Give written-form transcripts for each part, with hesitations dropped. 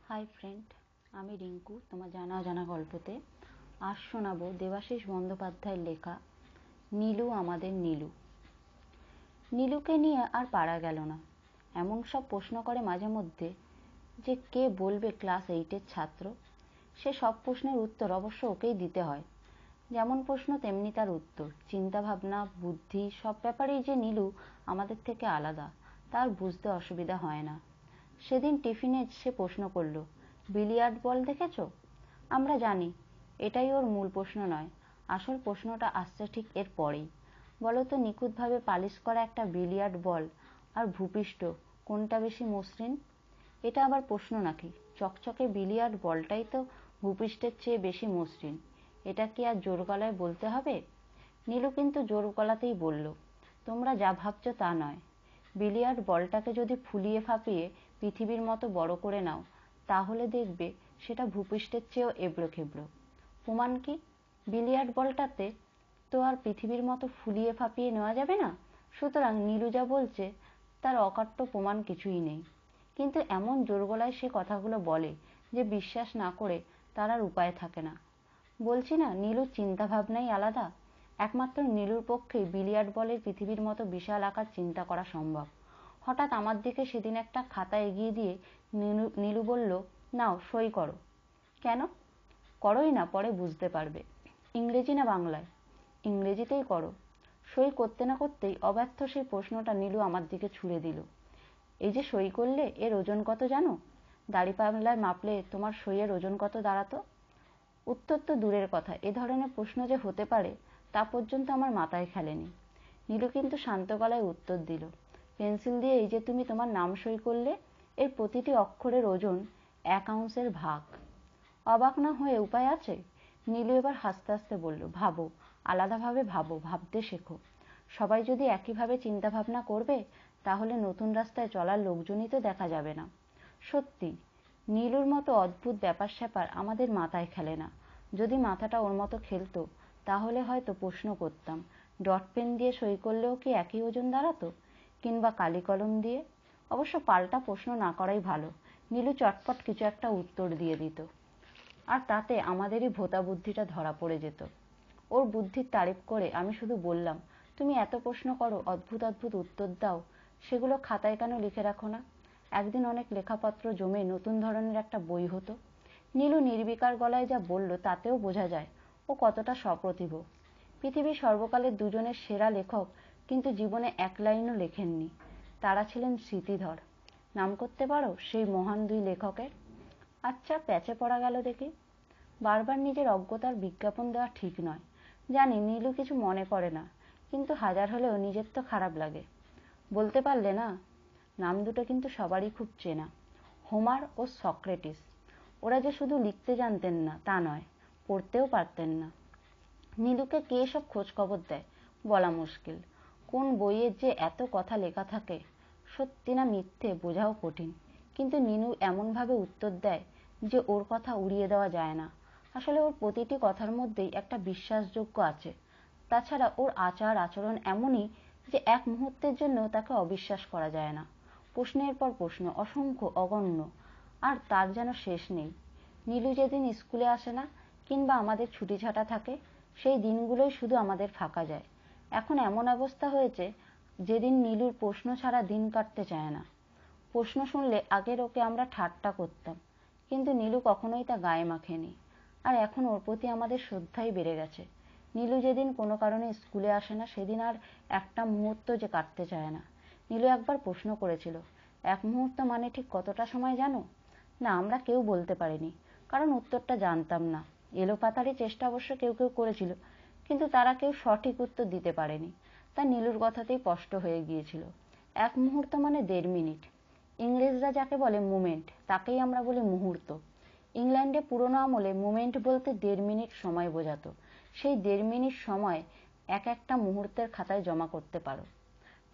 Hi friend, আমি রিঙ্কু তোমার জানা অজানা গল্পতে আজ শোনাবো দেবাশিস বন্দ্যোপাধ্যায়ের লেখা নীলু আমাদের নীলু। নীলুকে নিয়ে আর পারা গেল না। এমন সব প্রশ্ন করে মাঝে মধ্যে যে কে বলবে ক্লাস 8-এর ছাত্র। সে সব প্রশ্নের উত্তর অবশ্য ওকেই দিতে হয়। যেমন প্রশ্ন তেমনি তার উত্তর। চিন্তা ভাবনা, বুদ্ধি সব ব্যাপারেই যে নীলু আমাদের থেকে আলাদা তার বুঝতে অসুবিধা হয় না। সেদিন টিফিনে সে প্রশ্ন করলো, বিলিয়ার্ড বল দেখেছো? আমরা জানি এটাই ওর মূল প্রশ্ন নয়। আসল প্রশ্নটা আসছে ঠিক এর পরেই। বলতো নিখুঁতভাবে পালিশ করা একটা বিলিয়ার্ড বল আর ভূপৃষ্ঠ কোনটা বেশি মসৃণ? এটা আবার প্রশ্ন নাকি? চকচকে বিলিয়ার্ড বলটাই তো ভূপৃষ্ঠের চেয়ে বেশি মসৃণ। এটা কি আর জোর গলায় বলতে হবে? নীলু কিন্তু জোর গলাতেই বলল, তোমরা যা ভাবছো তা নয়। বিলিয়ার্ড বলটাকে যদি ফুলিয়ে ফাঁপিয়ে পৃথিবীর মতো বড় করে নাও, তাহলে দেখবে সেটা ভূপৃষ্ঠের চেয়েও এবড়ো খেবড়ো। প্রমাণ কি? বিলিয়ার্ড বলটাতে তো আর পৃথিবীর মতো ফুলিয়ে ফাঁপিয়ে নেওয়া যাবে না। সুতরাং নীলু যা বলছে তার অকাট্য প্রমাণ কিছুই নেই। কিন্তু এমন জোর গলায় সে কথাগুলো বলে যে বিশ্বাস না করে তার আর উপায় থাকে না। বলছি না, নীলুর চিন্তা ভাবনাই আলাদা। একমাত্র নীলুর পক্ষেই বিলিয়ার্ড বলের পৃথিবীর মতো বিশাল আকার চিন্তা করা সম্ভব। হঠাৎ আমার দিকে সেদিন একটা খাতা এগিয়ে দিয়ে নীলু বলল, নাও সই করো। কেন? করোই না, পরে বুঝতে পারবে। ইংরেজি না বাংলায়? ইংরেজিতেই করো। সই করতে না করতেই অব্যর্থ সেই প্রশ্নটা নীলু আমার দিকে ছুড়ে দিল। এই যে সই করলে, এর ওজন কত জানো? দাড়িপাল্লায় মাপলে তোমার সইয়ের ওজন কত দাঁড়াতো? উত্তর তো দূরের কথা, এ ধরনের প্রশ্ন যে হতে পারে তা পর্যন্ত আমার মাথায় খেলেনি। নীলু কিন্তু শান্ত গলায় উত্তর দিল, পেন্সিল দিয়ে এই যে তুমি তোমার নাম সই করলে, এর প্রতিটি অক্ষরের ওজন 1 আউন্সের ভাগ। অবাক না হয়ে উপায় আছে? নীলু এবার হাসতে হাসতে বলল, ভাবো, আলাদাভাবে ভাবো, ভাবতে শেখো। সবাই যদি একইভাবে চিন্তা ভাবনা করবে, তাহলে নতুন রাস্তায় চলার লোকজনই তো দেখা যাবে না। সত্যি, নীলুর মতো অদ্ভুত ব্যাপার স্যাপার আমাদের মাথায় খেলে না। যদি মাথাটা ওর মতো খেলতো, তাহলে হয়তো প্রশ্ন করতাম, ডট পেন দিয়ে সই করলেও কি একই ওজন দাঁড়াতো? কিংবা কালি কলম দিয়ে? অবশ্য পাল্টা প্রশ্ন না করাই ভালো। নীলু চটপট কিছু একটা উত্তর দিয়ে দিত, আর তাতে আমাদেরই ভোঁতা বুদ্ধিটা ধরা পড়ে যেত। ওর বুদ্ধির তারিফ করে আমি শুধু বললাম, তুমি এত প্রশ্ন করো, অদ্ভুত অদ্ভুত উত্তর দাও, সেগুলো খাতায় কেন লিখে রাখো না? একদিন অনেক লেখাপত্র জমে নতুন ধরনের একটা বই হতো। নীলু নির্বিকার গলায় যা বলল তাতেও বোঝা যায় ও কতটা সপ্রতিভ। পৃথিবীর সর্বকালের দুজনের সেরা লেখক কিন্তু জীবনে এক লাইনও লেখেননি। তারা ছিলেন স্মৃতিধর। নাম করতে পারো সেই মহান দুই লেখকের? আচ্ছা, প্যাচে পড়া গেল দেখি। বারবার নিজের অজ্ঞতার বিজ্ঞাপন দেওয়া ঠিক নয়। জানি নীলু কিছু মনে করে না, কিন্তু হাজার হলেও নিজের তো খারাপ লাগে। বলতে পারলে না? নাম দুটো কিন্তু সবারই খুব চেনা, হোমার ও সক্রেটিস। ওরা যে শুধু লিখতে জানতেন না তা নয়, পড়তেও পারতেন না। নীলুকে কে সব খোঁজ খবর দেয় বলা মুশকিল। কোন বইয়ে যে এত কথা লেখা থাকে, সত্যি না মিথ্যে বোঝাও কঠিন। কিন্তু নীলু এমন ভাবে উত্তর দেয় যে ওর কথা উড়িয়ে দেওয়া যায় না। আসলে ওর প্রতিটি কথার মধ্যেই একটা বিশ্বাসযোগ্য আছে। তাছাড়া ওর আচার আচরণ এমনই যে এক মুহূর্তের জন্য তাকে অবিশ্বাস করা যায় না। প্রশ্নের পর প্রশ্ন, অসংখ্য, অগণ্য, আর তার যেন শেষ নেই। নীলু যেদিন স্কুলে আসে না কিংবা আমাদের ছুটি ছাটা থাকে, সেই দিনগুলোই শুধু আমাদের ফাঁকা যায়। এখন এমন অবস্থা হয়েছে যেদিন নীলুর প্রশ্ন ছাড়া দিন কাটতে চায় না। প্রশ্ন শুনলে আগের ওকে আমরা ঠাট্টা করতাম, কিন্তু নীলু কখনোই তা গায়ে মাখেনি। আর এখন ওর প্রতি আমাদের শ্রদ্ধাই বেড়ে গেছে। নীলু যেদিন কোনো কারণে স্কুলে আসে না, সেদিন আর একটা মুহূর্ত যে কাটতে চায় না। নীলু একবার প্রশ্ন করেছিল, 1 মুহূর্ত মানে ঠিক কতটা সময় জানো? না, আমরা কেউ বলতে পারিনি, কারণ উত্তরটা জানতাম না। এলোপাতাড়ি চেষ্টা অবশ্য কেউ কেউ করেছিল, কিন্তু তারা কেউ সঠিক উত্তর দিতে পারেনি। তা নীলুর কথাতেই স্পষ্ট হয়ে গিয়েছিল, 1 মুহূর্ত মানে 1.5 মিনিট। ইংরেজরা যাকে বলে মুমেন্ট, তাকেই আমরা বলি মুহূর্ত। ইংল্যান্ডে পুরোনো আমলে মুমেন্ট বলতে 1.5 মিনিট সময় বোঝাতো। সেই 1.5 মিনিট সময় এক একটা মুহূর্তের খাতায় জমা করতে পারো।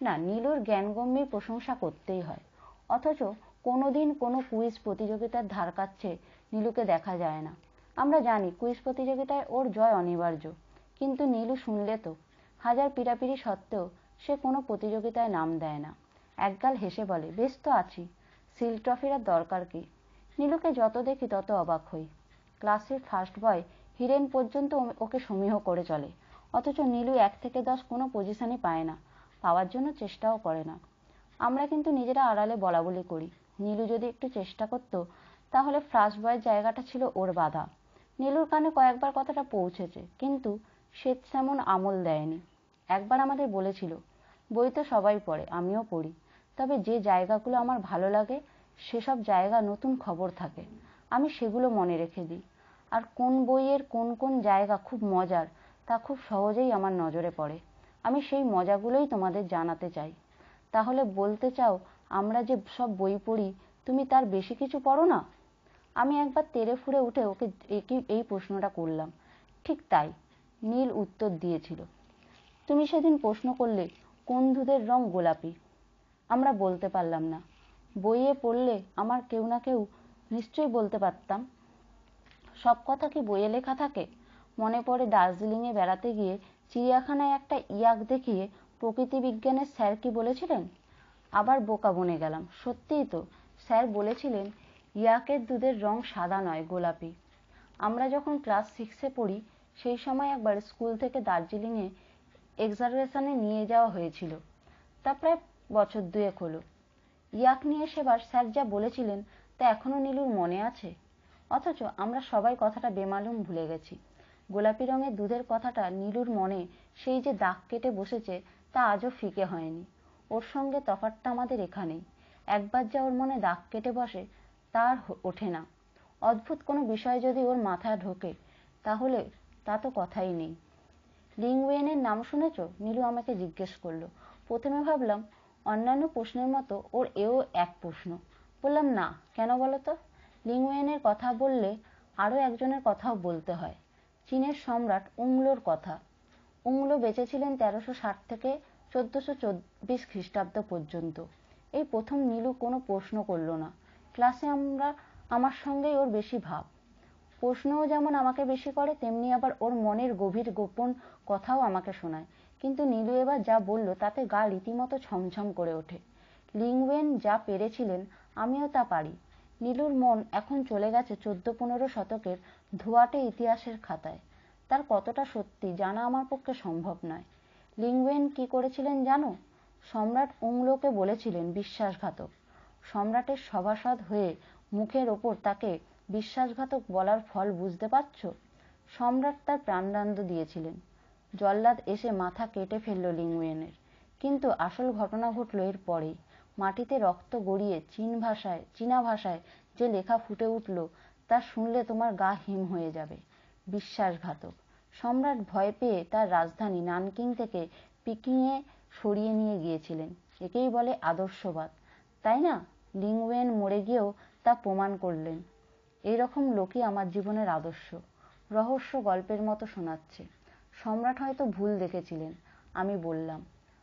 না, নীলুর জ্ঞানগম্যের প্রশংসা করতেই হয়। অথচ কোনোদিন কোনো কুইজ প্রতিযোগিতার ধার কাছে নীলুকে দেখা যায় না। আমরা জানি কুইজ প্রতিযোগিতায় ওর জয় অনিবার্য, কিন্তু নীলু শুনলে তো, হাজার পীড়াপিড়ি সত্ত্বেও সে কোনো প্রতিযোগিতায় নাম দেয় না। একগাল হেসে বলে, বেশ তো আছি, সিল ট্রফির আর দরকার কি? নীলুকে যত দেখি তত অবাক হই। ক্লাসের ফার্স্ট বয় হিরেন পর্যন্ত ওকে সমীহ করে চলে, অথচ নীলু 1 থেকে 10 কোনো পজিশনই পায় না, পাওয়ার জন্য চেষ্টাও করে না। আমরা কিন্তু নিজেরা আড়ালে বলাবলি করি, নীলু যদি একটু চেষ্টা করতো তাহলে ফার্স্ট বয়ের জায়গাটা ছিল ওর বাঁধা। নীলুর কানে কয়েকবার কথাটা পৌঁছেছে, কিন্তু সে তেমন আমল দেয়নি। একবার আমাদের বলেছিল, বই তো সবাই পড়ে, আমিও পড়ি, তবে যে জায়গাগুলো আমার ভালো লাগে সেসব জায়গা নতুন খবর থাকে, আমি সেগুলো মনে রেখে দিই। আর কোন বইয়ের কোন কোন জায়গা খুব মজার তা খুব সহজেই আমার নজরে পড়ে। আমি সেই মজাগুলোই তোমাদের জানাতে চাই। তাহলে বলতে চাও আমরা যে সব বই পড়ি তুমি তার বেশি কিছু পড়ো না? আমি একবার তেড়ে ফুঁড়ে উঠে ওকে এই প্রশ্নটা করলাম। ঠিক তাই, নীল উত্তর দিয়েছিল। তুমি সেদিন প্রশ্ন করলে কোন দুধের রং গোলাপি, আমরা বলতে পারলাম না। বইয়ে পড়লে আমার কেউ না কেউ নিশ্চয়ই বলতে পারতাম। সব কথা কি বইয়ে লেখা থাকে? মনে পড়ে দার্জিলিংয়ে বেড়াতে গিয়ে চিড়িয়াখানায় একটা ইয়াক দেখিয়ে প্রকৃতি বিজ্ঞানের স্যার কি বলেছিলেন। আবার বোকা বনে গেলাম। সত্যিই তো, স্যার বলেছিলেন ইয়াকের দুধের রং সাদা নয়, গোলাপি। আমরা যখন ক্লাস 6-এ পড়ি সেই সময় একবার স্কুল থেকে দার্জিলিংয়ে এক্সারশনে নিয়ে যাওয়া হয়েছিল, তা প্রায় বছর 2 হলো। ইয়াক নিয়ে সেবার স্যার যা বলেছিলেন তা এখনো নীলুর মনে আছে, অথচ আমরা সবাই কথাটা বেমালুম ভুলে গেছি। গোলাপি রঙের দুধের কথাটা নীলুর মনে সেই যে দাগ কেটে বসেছে তা আজও ফিকে হয়নি। ওর সঙ্গে তফাৎটা আমাদের এখানেই, একবার যা ওর মনে দাগ কেটে বসে তা আর ওঠে না। অদ্ভুত কোনো বিষয় যদি ওর মাথায় ঢোকে তাহলে তা তো কথাই নেই। লিংগুয়েনের নাম শুনেছ? নীলু আমাকে জিজ্ঞেস করলো। প্রথমে ভাবলাম অন্যান্য প্রশ্নের মতো ওর এও এক প্রশ্ন। বললাম না, কেন বলো তো? লিংগুয়েনের কথা বললে আরো একজনের কথাও বলতে হয়, চীনের সম্রাট উংলোর কথা। উংলো বেঁচেছিলেন 1360 থেকে 1424 খ্রিস্টাব্দ পর্যন্ত। এই প্রথম নীলু কোনো প্রশ্ন করলো না। ক্লাসে আমার সঙ্গেই ওর বেশি ভাব। প্রশ্নও যেমন আমাকে বেশি করে, তেমনি আবার ওর মনের গভীর গোপন কথাও আমাকে শোনায়। কিন্তু নীলু এবার যা বলল তাতে গা রীতিমতো ছমছম করে ওঠে। লিংগুয়েন যা পেরেছিলেন আমিও তা পারি। নীলুর মন এখন চলে গেছে 14-15 শতকের ধোঁয়াটে ইতিহাসের খাতায়। তার কতটা সত্যি জানা আমার পক্ষে সম্ভব নয়। লিংগুয়েন কি করেছিলেন জানো? সম্রাট উংলোকে বলেছিলেন বিশ্বাসঘাতক। সম্রাটের সভাসদ হয়ে মুখের ওপর তাকে বিশ্বাসঘাতক বলার ফল বুঝতে পারছো? সম্রাট তার প্রাণদণ্ড দিয়েছিলেন। জল্লাদ এসে মাথা কেটে ফেলল লিংগুয়েনের। কিন্তু আসল ঘটনা ঘটল এর পরেই। মাটিতে রক্ত গড়িয়ে চীনা ভাষায় যে লেখা ফুটে উঠল তা শুনলে তোমার গা হিম হয়ে যাবে। বিশ্বাসঘাতক। সম্রাট ভয় পেয়ে তার রাজধানী নানকিং থেকে পিকিংয়ে সরিয়ে নিয়ে গিয়েছিলেন। একেই বলে আদর্শবাদ, তাই না? লিংগুয়েন মরে গিয়েও তা প্রমাণ করলেন। এইরকম লোকই আমার জীবনের আদর্শ। রহস্য গল্পের মতো শোনাচ্ছে। সম্রাট হয়তো ভুল দেখেছিলেন, আমি বললাম।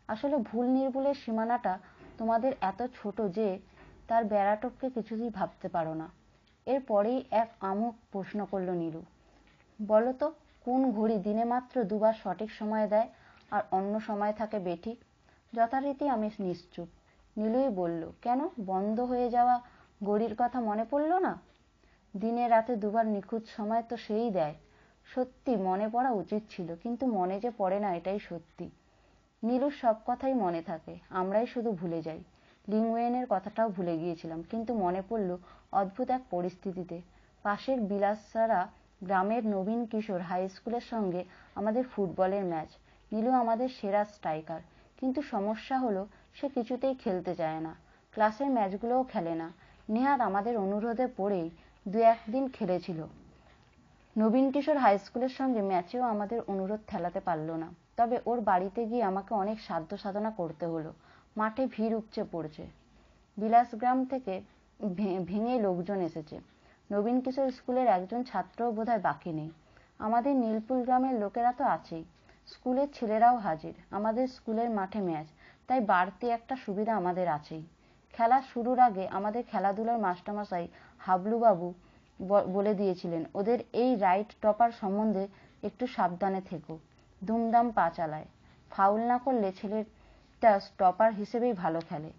আসলে ভুল নির্ভুলের সীমানাটা তোমাদের এত ছোট যে তার বেড়াটপকে কিছুতেই ভাবতে পারো না। এরপরেই এক আমোঘ প্রশ্ন করল নীলু। বলো তো, কোন ঘড়ি দিনে মাত্র 2বার সঠিক সময় দেয় আর অন্য সময় থাকে বেঠিক? যথারীতি আমি নিশ্চুপ। নীলুই বলল, কেন, বন্ধ হয়ে যাওয়া ঘড়ির কথা মনে পড়ল না? দিনে রাতে 2বার নিখুঁত সময় তো সেই দেয়। সত্যি মনে পড়া উচিত ছিল, কিন্তু মনে যে পড়ে না এটাই সত্যি। নীলুর সব কথাই মনে থাকে, আমরাই শুধু ভুলে যাই। লিংগুয়েনের কথাটাও ভুলে গিয়েছিলাম, কিন্তু মনে পড়ল অদ্ভুত এক পরিস্থিতিতে। পাশের বিলাসসারা গ্রামের নবীন কিশোর হাই স্কুলের সঙ্গে আমাদের ফুটবলের ম্যাচ। নীলু আমাদের সেরা স্ট্রাইকার, কিন্তু সমস্যা হলো সে কিছুতেই খেলতে চায় না, ক্লাসের ম্যাচগুলোও খেলে না। নেহাত আমাদের অনুরোধে পড়েই 2-1 দিন খেলেছিল। নবীন কিশোর হাই স্কুলের সঙ্গে ম্যাচেও আমাদের অনুরোধ ঠেলাতে পারল না। তবে ওর বাড়িতে গিয়ে আমাকে অনেক সাধ্য সাধনা করতে হলো। মাঠে ভিড় উপচে পড়েছে। বিলাসগ্রাম থেকে ভেঙে লোকজন এসেছে। নবীন কিশোর স্কুলের একজন ছাত্রও বোধহয় বাকি নেই। আমাদের নীলপুর গ্রামের লোকেরা তো আছেই, স্কুলের ছেলেরাও হাজির। আমাদের স্কুলের মাঠে ম্যাচ, তাই বাড়তি একটা সুবিধা আমাদের আছেই। খেলা শুরুর আগে আমাদের খেলাধুলার মাস্টারমশাই হাবলুবাবু বলে দিয়েছিলেন, ওদের এই রাইট টপার সম্বন্ধে একটু সাবধানে থেকো। দুমদাম পা চালায়, ফাউল না করলে ছেলেটা স্টপার হিসেবেই ভালো খেলে।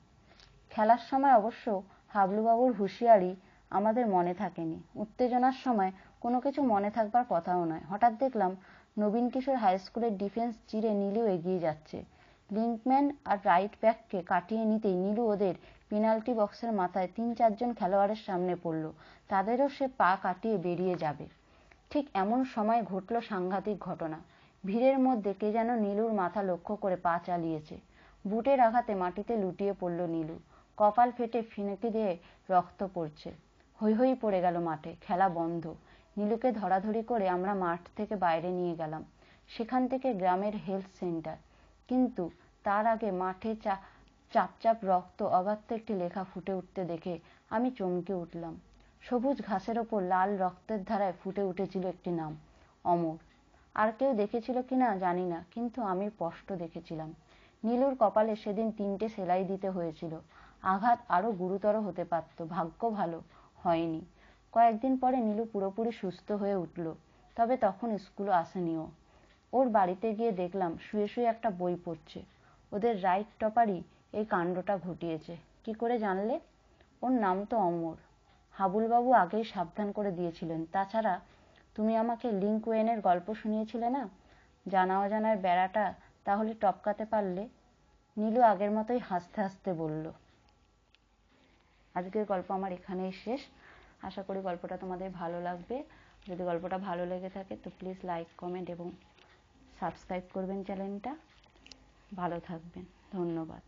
খেলার সময় অবশ্য হাবলুবাবুর হুঁশিয়ারি আমাদের মনে থাকেনি। উত্তেজনার সময় কোনো কিছু মনে থাকবার কথাও নয়। হঠাৎ দেখলাম নবীন কিশোর হাই স্কুলের ডিফেন্স চিরে নীলু এগিয়ে যাচ্ছে। লিঙ্কম্যান আর রাইট ব্যাককে কাটিয়ে নিতেই নীলু ওদের পেনাল্টি বক্সের মাথায় ৩-৪ জন খেলোয়াড়ের সামনে পড়ল। তাদেরও সে পা কাটিয়ে বেরিয়ে যাবে। ঠিক এমন সময় ঘটল সাংঘাতিক ঘটনা। ভিড়ের মধ্যে কে যেন নীলুর মাথা লক্ষ্য করে পা চালিয়েছে। বুটের আঘাতে মাটিতে লুটিয়ে পড়ল নীলু। কপাল ফেটে ফিনকি দিয়ে রক্ত পড়ছে। হৈ হৈ পড়ে গেল মাঠে। খেলা বন্ধ। নীলুকে ধরাধরি করে আমরা মাঠ থেকে বাইরে নিয়ে গেলাম। সেখান থেকে গ্রামের হেলথ সেন্টার। কিন্তু তার আগে মাঠে চাপ চাপ রক্ত অবাধ্য একটি লেখা ফুটে উঠতে দেখে আমি চমকে উঠলাম। সবুজ ঘাসের ওপর লাল রক্তের ধারায় ফুটে উঠেছিল একটি নাম, অমর। আর কেউ দেখেছিল কিনা জানি না, কিন্তু আমি স্পষ্ট দেখেছিলাম। নীলুর কপালে সেদিন 3টে সেলাই দিতে হয়েছিল। আঘাত আরো গুরুতর হতে পারত, ভাগ্য ভালো হয়নি। কয়েকদিন পরে নীলু পুরোপুরি সুস্থ হয়ে উঠল। তবে তখন স্কুলে আসেনি ও। ওর বাড়িতে গিয়ে দেখলাম শুয়ে শুয়ে একটা বই পড়ছে। ওদের রাইট টপারই এই কাণ্ডটা ঘটিয়েছে। কি করে জানলে? ওর নাম তো অমর। হাবুলবাবু আগেই সাবধান করে দিয়েছিলেন। তাছাড়া তুমি আমাকে লিঙ্কওয়েনের গল্প শুনিয়েছিলে না, জানা অজানার বেড়াটা তাহলে টপকাতে পারলে। নীলু আগের মতোই হাসতে হাসতে বলল। আজকের গল্প আমার এখানেই শেষ। আশা করি গল্পটা তোমাদের ভালো লাগবে। যদি গল্পটা ভালো লেগে থাকে তো প্লিজ লাইক, কমেন্ট এবং সাবস্ক্রাইব করবেন চ্যানেলটা। ভালো থাকবেন। ধন্যবাদ।